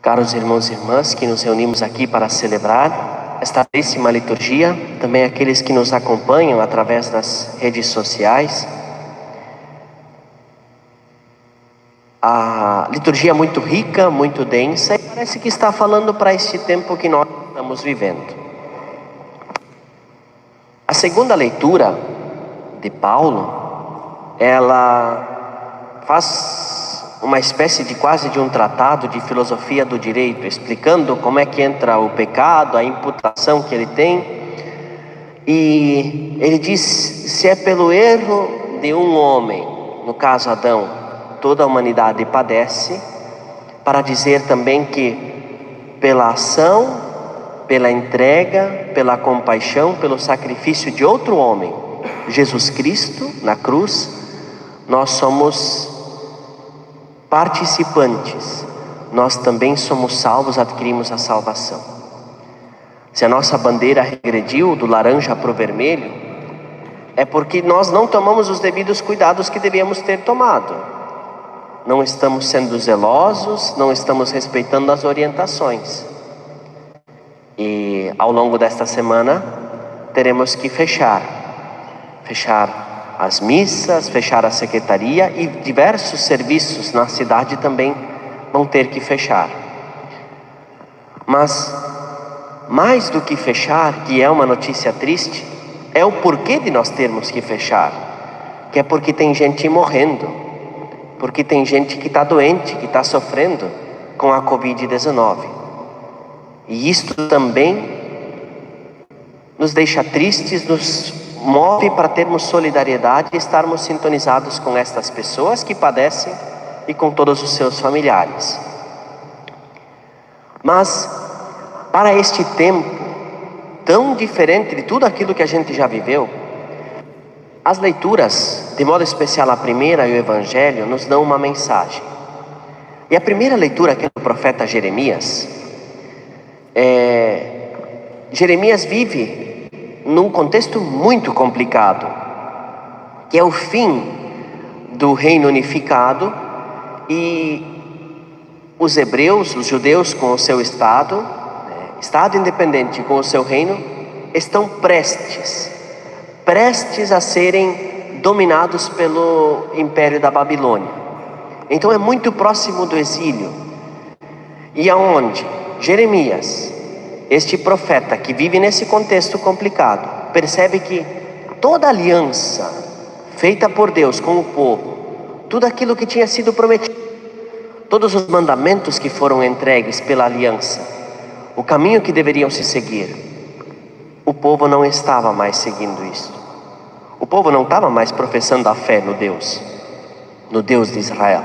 Caros irmãos e irmãs que nos reunimos aqui para celebrar esta belíssima liturgia, também aqueles que nos acompanham através das redes sociais. A liturgia é muito rica, muito densa e parece que está falando para este tempo que nós estamos vivendo. A segunda leitura de Paulo, ela faz uma espécie de quase de um tratado de filosofia do direito, explicando como é que entra o pecado, a imputação que ele tem. E ele diz: se é pelo erro de um homem, no caso Adão, toda a humanidade padece, para dizer também que pela ação, pela entrega, pela compaixão, pelo sacrifício de outro homem, Jesus Cristo, na cruz, nós somos participantes, nós também somos salvos, adquirimos a salvação. Se a nossa bandeira regrediu do laranja para o vermelho, é porque nós não tomamos os devidos cuidados que devíamos ter tomado. Não estamos sendo zelosos, não estamos respeitando as orientações. E ao longo desta semana teremos que fechar as missas, fechar a secretaria, e diversos serviços na cidade também vão ter que fechar. Mas mais do que fechar, que é uma notícia triste, é o porquê de nós termos que fechar, que é porque tem gente morrendo, porque tem gente que está doente, que está sofrendo com a Covid-19. E isto também nos deixa tristes, nos move para termos solidariedade e estarmos sintonizados com estas pessoas que padecem e com todos os seus familiares. Mas para este tempo tão diferente de tudo aquilo que a gente já viveu, as leituras, de modo especial a primeira e o Evangelho, nos dão uma mensagem. E a primeira leitura aqui do profeta Jeremias, Jeremias vive num contexto muito complicado, que é o fim do reino unificado, e os hebreus, os judeus com o seu Estado independente com o seu reino, estão prestes a serem dominados pelo Império da Babilônia. Então é muito próximo do exílio, e aonde Jeremias, este profeta que vive nesse contexto complicado, percebe que toda aliança feita por Deus com o povo, tudo aquilo que tinha sido prometido, todos os mandamentos que foram entregues pela aliança, o caminho que deveriam se seguir, o povo não estava mais seguindo isso. O povo não estava mais professando a fé no Deus de Israel.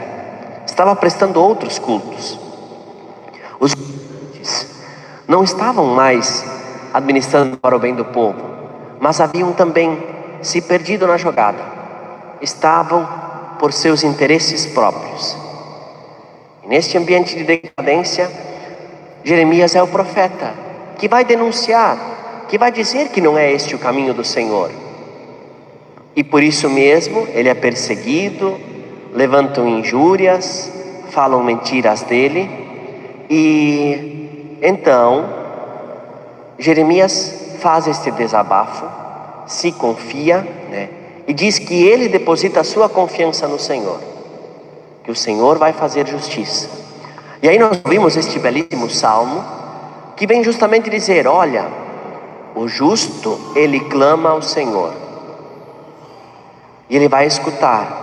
Estava prestando outros cultos. Os não estavam mais administrando para o bem do povo, mas haviam também se perdido na jogada. Estavam por seus interesses próprios. E neste ambiente de decadência, Jeremias é o profeta que vai denunciar, que vai dizer que não é este o caminho do Senhor. E por isso mesmo ele é perseguido, levantam injúrias, falam mentiras dele, e então Jeremias faz este desabafo, se confia, e diz que ele deposita a sua confiança no Senhor, que o Senhor vai fazer justiça. E aí nós vimos este belíssimo salmo, que vem justamente dizer: olha, o justo, ele clama ao Senhor, e ele vai escutar,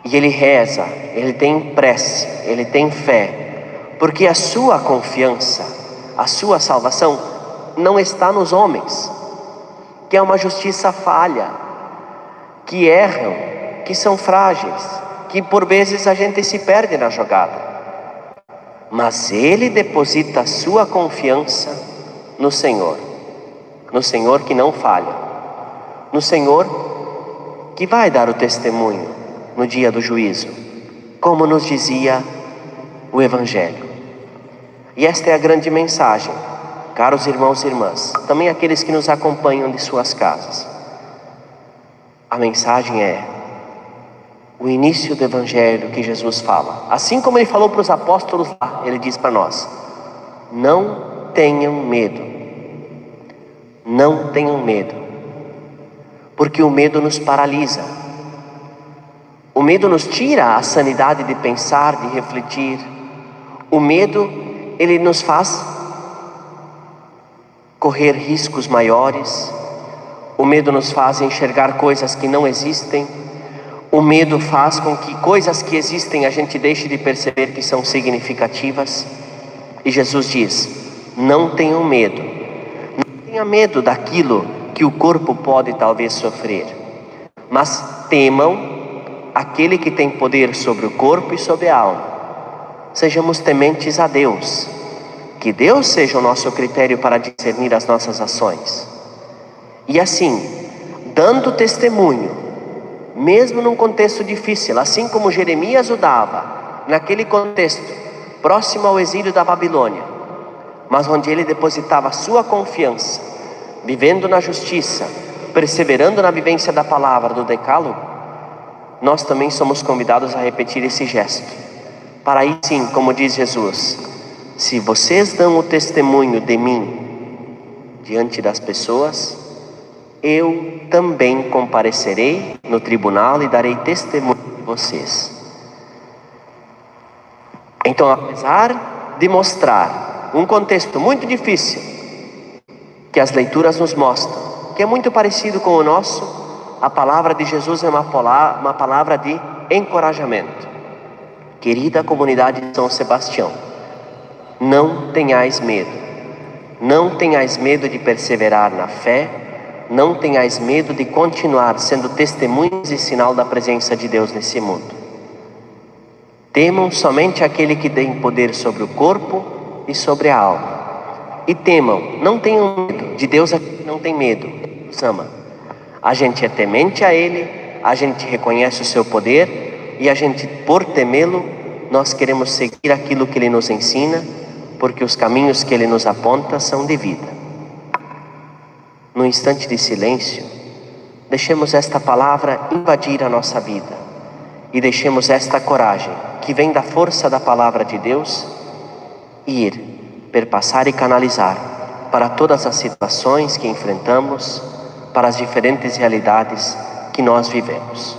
e ele reza, ele tem prece, ele tem fé, porque a sua confiança, a sua salvação não está nos homens, que é uma justiça falha, que erram, que são frágeis, que por vezes a gente se perde na jogada. Mas ele deposita a sua confiança no Senhor que não falha, no Senhor que vai dar o testemunho no dia do juízo, como nos dizia o Evangelho. E esta é a grande mensagem, caros irmãos e irmãs, também aqueles que nos acompanham de suas casas. A mensagem é: o início do Evangelho que Jesus fala. Assim como ele falou para os apóstolos lá, ele diz para nós: não tenham medo. Não tenham medo. Porque o medo nos paralisa. O medo nos tira a sanidade de pensar, de refletir. O medo, ele nos faz correr riscos maiores. O medo nos faz enxergar coisas que não existem. O medo faz com que coisas que existem a gente deixe de perceber que são significativas. E Jesus diz: não tenham medo. Não tenha medo daquilo que o corpo pode talvez sofrer, mas temam aquele que tem poder sobre o corpo e sobre a alma. Sejamos tementes a Deus. Que Deus seja o nosso critério para discernir as nossas ações. E assim, dando testemunho, mesmo num contexto difícil, assim como Jeremias o dava, naquele contexto, próximo ao exílio da Babilônia, mas onde ele depositava a sua confiança, vivendo na justiça, perseverando na vivência da palavra, do decálogo, nós também somos convidados a repetir esse gesto. Para aí sim, como diz Jesus: se vocês dão o testemunho de mim diante das pessoas, eu também comparecerei no tribunal e darei testemunho de vocês. Então, apesar de mostrar um contexto muito difícil, que as leituras nos mostram, que é muito parecido com o nosso, a palavra de Jesus é uma palavra de encorajamento. Querida comunidade de São Sebastião, não tenhais medo. Não tenhais medo de perseverar na fé. Não tenhais medo de continuar sendo testemunhas e sinal da presença de Deus nesse mundo. Temam somente aquele que tem poder sobre o corpo e sobre a alma. E temam, não tenham medo. De Deus a gente não tem medo, nos ama. A gente é temente a Ele, a gente reconhece o seu poder e a gente, por temê-lo, nós queremos seguir aquilo que Ele nos ensina, porque os caminhos que Ele nos aponta são de vida. No instante de silêncio, deixemos esta palavra invadir a nossa vida e deixemos esta coragem que vem da força da palavra de Deus ir, perpassar e canalizar para todas as situações que enfrentamos, para as diferentes realidades que nós vivemos.